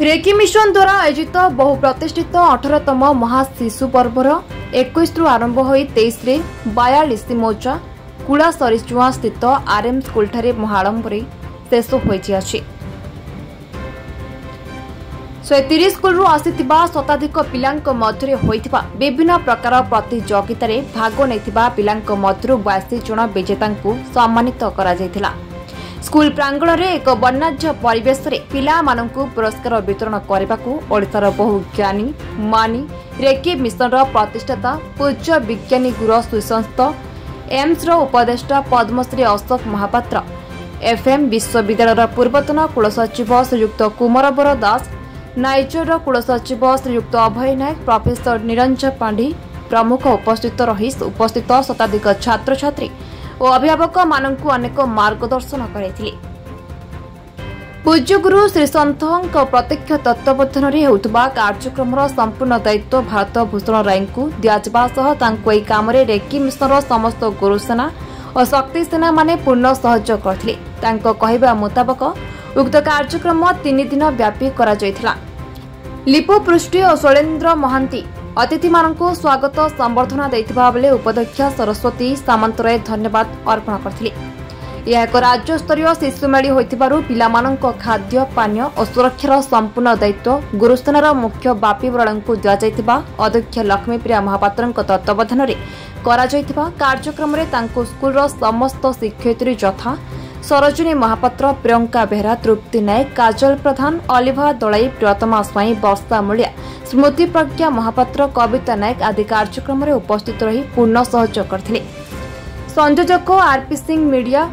Recce mission द्वारा आयोजित बहु प्रतिष्ठित 18तम महाशिशु पर्वर 21 रु आरंभ हो 23 रे 42 मोजा कुला सरिचुआ स्थित आरएम स्कूल ठारे महाआडंबर शेष होइछि। 130 स्कूल रु आसिथिबा शताधिक पिलांक मध्यरे होइथिबा विभिन्न प्रकार प्रतियोगिता रे भाग नैथिबा पिलांक मध्यरु 82 जण विजेतांकु सम्मानित करा जायथिला। स्कूल प्रांगण रे एक वर्णाढ्य परिवेश रे पिला मानंकु पुरस्कार वितरण करबाकू ओडिसार बहु ज्ञानी मानी रेकी मिशन रो प्रतिष्ठाता पूज्य विज्ञानी गुरु सुसंस्थ एम्स रो उपदेष्टा पद्मश्री अशोक महापात्र एफएम विश्वविद्यालय पूर्वतन कुलसचिव श्रीयुक्त कुमारवर दास नाइजर कुलसचिव श्रीयुक्त अभय नायक प्रोफेसर निरंजन पांडी प्रमुख उपस्थित शताधिक छात्र छात्री और अभिभावक मानंकु अनेक मार्गदर्शन करैथिले। पूज्य गुरु श्री संतों प्रत्यक्ष तत्वावधान होउतबा कार्यक्रम संपूर्ण दायित्व भारत भूषण राय को दियाजबा सह तांको एई कामरे रेकी मिशन समस्त गुरुसेना और शक्ति सेना माने पूर्ण सहयोग करथिले। तांको कहबा मुताबक उक्त कार्यक्रम 3 दिन व्यापी करा जायथिला। लिपु पृष्टि और शैलेन्द्र महांती अतिथि मानंकु स्वागत संबर्धना देथिबा बेले उपाध्यक्ष सरस्वती सामंतराय धन्यवाद अर्पण करथिले। यह एक राज्य स्तरीय शिशु मेली होइतिबारु पिलामानंक खाद्य पानीय और सुरक्षार संपूर्ण दायित्व गुरुसेनार मुख्य बापी बराळंकु दिया जायतिबा अध्यक्ष लक्ष्मीप्रिया महापात्रंक तत्वावधान रे करा जायतिबा कार्यक्रम रे तांको स्कूलर समस्त शिक्षयित्री यथा सरोजिनी महापात्र प्रियंका बेहरा तृप्ति नायक काजल प्रधान अलिभा दलाई प्रियतमा स्वाई वर्षा मूलिया स्मृति प्रज्ञा महापात्र कविता नायक आदि कार्यक्रम रे उपस्थित रही पूर्ण सहयोग करथिले। संयोजक आरपी सिंह मीडिया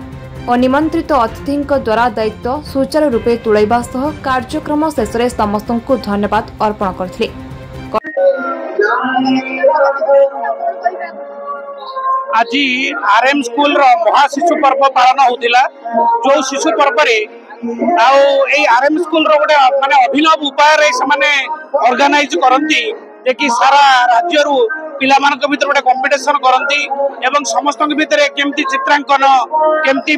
और निमंत्रित अतिथि द्वारा दायित्व सुचारू रूपे तुलैबा सह कार्यक्रम शेष में समस्त को धन्यवाद अर्पण करथिले। आज आरएम स्कूल रो महाशिशु पर्व पालन होतिला। जो शिशु पर्व रे आरएम स्कूल रो गोटे माने अभिनव उपाय रे से ऑर्गेनाइज करंती जे कि सारा राज्य रु पिला मानक भीतर गोटे कंपटीशन करंती एवं समस्त भीतर केमती चित्रांकन केमती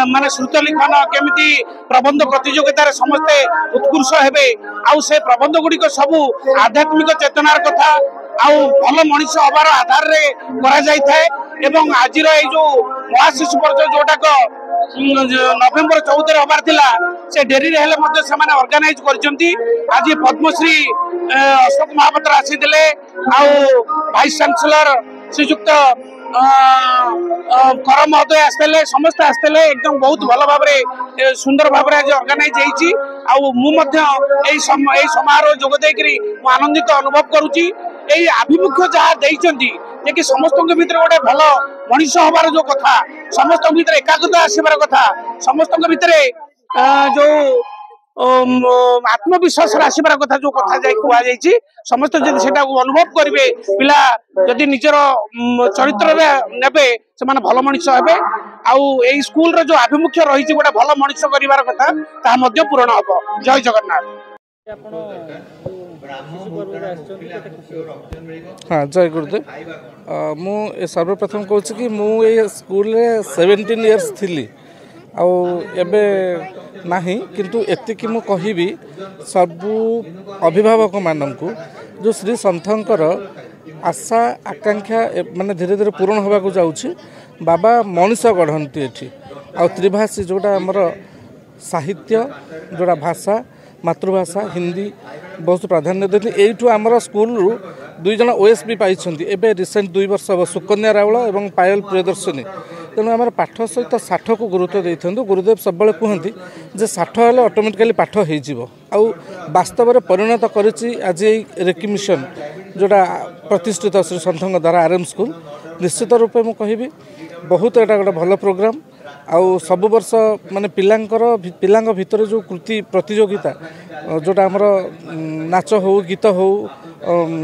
माने श्रुत लिखन केमती प्रबंध प्रतियोगिता रे समस्ते उत्कृष्ट हेबे आउ से प्रबंध गुडी सबु आध्यात्मिक चेतनार कथा आउ भल मनीष हबार आधार रे करा जाय थाए एवं आजिर ए जो महाशिशु पर्व जोटाक नवेम्बर 14 हबार थिला से डेरी रे हेले मध्ये समान ऑर्गेनाइज करचंती। आज पद्मश्री अशोक महापात्र आसीथिले आउ वाइस चांसलर श्रीयुक्त कर महोदय आसते समस्त आसते एकदम बहुत भल भाव सुंदर भाव आज ऑर्गेनाइज होइछि आउ मु मध्ये एई समारोह जोग देकरी आनंदित अनुभव करूची। एई आभिमुख्य जहाँ देइचंती जे कि समस्त भीतर गोटे भल मनीष हबार जो कथा समस्त भीतर एकाग्रता आसबार कथा समस्त भीतर जो आत्मविश्वास आसबार कथा जो कथा जाय कुआ जायछि समस्त जदि सेटा अनुभव करिवे पिला जदि निजर चरित्र रे नेबे से माने भल मनीष हेबे आउ एई स्कूल रो जो आभिमुख्य रहिछि गोटे भल मनीष करिवार कथा ता मध्ये पूर्ण हबो। जय जगन्नाथ। हाँ जय गुरुदेव। मु सर्वप्रथम कहूँ कि मु स्कूल 17 इयर्स थी आबे नहीं किंतु एतिकी मु कहिबी सबू अभिभावक माननकु जो श्री संतंकर आशा आकांक्षा माने धीरे धीरे पूर्ण होगा जाऊँगी। बाबा मनीष गढ़ती एठी आ त्रिभाषी जोटा आमर साहित्य जोड़ा भाषा मातृभाषा हिंदी बहुत प्राधान्य देते। एठू आमर स्कूल रु 2 जन ओएसबी पाई एबे रिसेंट 2 वर्ष हम सुकन्या रावल और पायल प्रियदर्शनी तेणु आम पाठ सहित साठ को गुरुत्व देते। गुरुदेव सब कहते जे साठ हेले ऑटोमेटिकली पाठ हो वास्तव में परिणत करिछि आज रेकी मिशन जोड़ा प्रतिष्ठित श्री संतों द्वारा आरएम स्कूल निश्चित रूपे मु कहिबी बहुत एटा गोटे भल प्रोग्राम आउ सब वर्ष माने पिलांक भितर जो कृति प्रतियोगिता जोटा आमर नाच हो गीत हो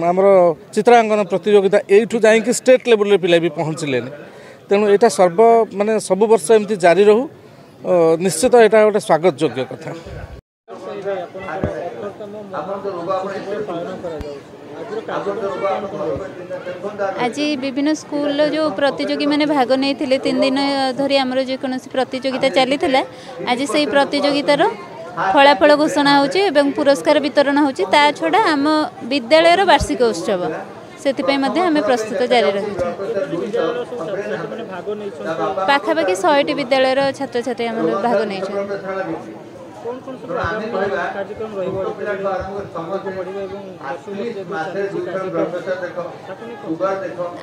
आमर चित्रांकन प्रतियोगिता एठू जाइए स्टेट लेवल रे पिला भी पहुँचले तेणु यहाँ सर्व माने सब वर्ष एमती जारी रहू निश्चित यहाँ गोटे स्वागत योग्य कथा। आज विभिन्न स्कूल जो प्रतियोगी मैंने भाग नहीं 3 दिन धरी आमर जेकोसी प्रतियोगिता चली आज से प्रतियोगितार फलाफल घोषणा होची एवं पुरस्कार वितरण होची ता छडा आम विद्यालयर वार्षिक उत्सव से आम प्रस्तुत जारी रखी पाखापाखि 100टी विद्यालयर छात्र छात्री आम भाग नहीं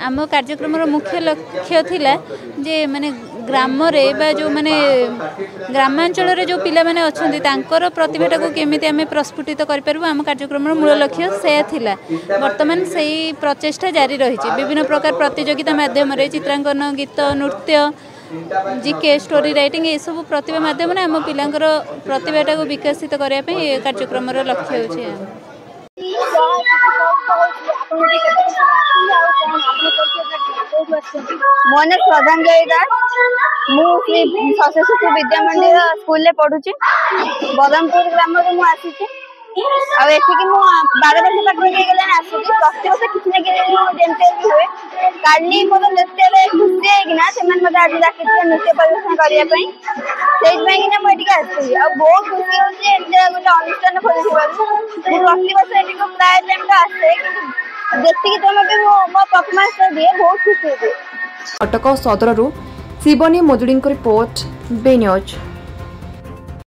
आम कार्यक्रम मुख्य लक्ष्य थिला जे माने ग्राम रे बा जो माने ग्रामांचल रे जो पिला माने अछंती तांकर प्रतिभाटा को केमिति आमे प्रस्फुटित करि परबो आम कार्यक्रम मूल लक्ष्य से थिला वर्तमान सेही प्रचेष्टा जारी रही विभिन्न प्रकार प्रतियोगिता माध्यम रे चित्रांकन गीत नृत्य जीके स्टोरी राइटिंग ये सब प्रतिभा माध्यम आम पिलांकर प्रतिभाटा को विकसित करने कार्यक्रम लक्ष्य होची मो ना श्रद्धांजलि दास मुझे सरस्वती विद्या मंदिर स्कूल पढ़ुची बदमपुर ग्राम आसी आठिकी मु 12 वर्ष पाखे आसूँ प्रति वर्ष किसी ना कि हुए काली मोर नृत्य खुशी होना से मतलब आज डाक नृत्य प्रदर्शन करने मुझे आसी बहुत खुशी होती गोटे अनुष्ठान खोली प्रति वर्ष प्राय टाइम तो आसे कि तुम भी मो परफॉर्मेंस दिए बहुत खुशी हुए। कटक सदर शिवनी मोजुड़ी रिपोर्ट बे न्यूज।